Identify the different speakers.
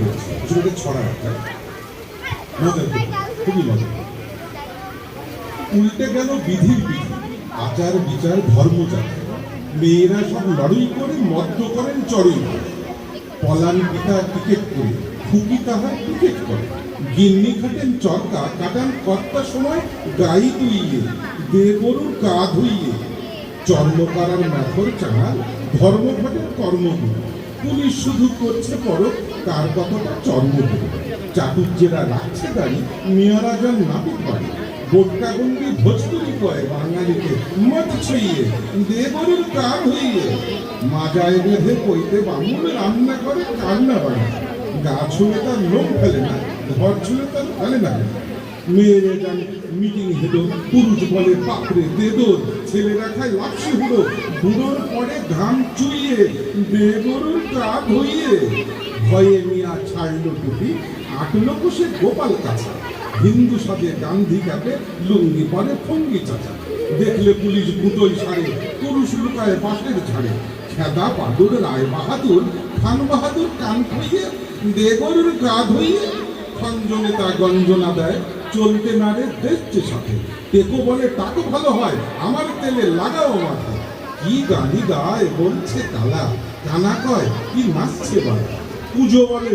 Speaker 1: হচ্ছে কিছুটা ছড়া একটা মজার খুবই মজা। উল্টে গেল বিধির বিধি, আচার বিচার ধর্মচার, মেয়েরা সব লড়াই করে মদ্য করেন চড়ই করে, পলান পিতা টিকেট করে, খুকি তাহার টিকেট করে, গিন্নি খাটেন চরকা, কাটান কর্তা সময় গাই দুইয়ে, দেবরুর গা ধুইয়ে, চর্মকারার ম্যাথর চাঁড়া, ধর্মঘটের কর্মগুলো, পুলিশ শুধু করছে পরক, তার কতটা চর্মগুলো, চাটুর্যেরা রাখছে গাড়ি, মেয়রা যান নাপিত বাড়ি, বোটকাগন্ডি ভোজপুরি কয় বাঙালিকে মদ ছুঁইয়ে, দেবরুর গা ধুইয়ে, মাজায় বেঁধে কইতে বামুন রান্না করে কান্না বাড়ি, গা ছুঁয়ে তার লোম ফেলে না, ঘর ছুঁয়ে তার ফেলে না। মেয়েরা যান মিটিং হেঁটো, পুরুষ বলে বাপরে দেদর, ছেলেরা খায় লাপসি হুড়ো, বুড়োর পরে ঘাম চুইয়ে, দেবরুর গা ধুইয়ে, ভয়ে মিয়া ছাড়ল টুপি, আটলো কোষে গোপাল কাছা, হিন্দু সাজে গান্ধী কাপে, লুঙ্গি পরে ফঙ্গি চাচা, দেখলে পুলিশ বুটোই সারে, পুরুষ লুকায় বাঁশের ঝাড়ে, খেদা বাদুর রায় বাহাদুর, খান বাহাদুর কান খুইয়ে, দেবরুর গা ধুইয়ে, খঞ্জনে তা গঞ্জনা দেয়, চলতে নারে দেখছে সাথে, টেকো বলে টাকো ভালো হয়, আমার তেলে লাগাও মাথায়, কি গালি গায় বলছে কালা, কানা কয় কি নাচছে বালা, পুজো বলে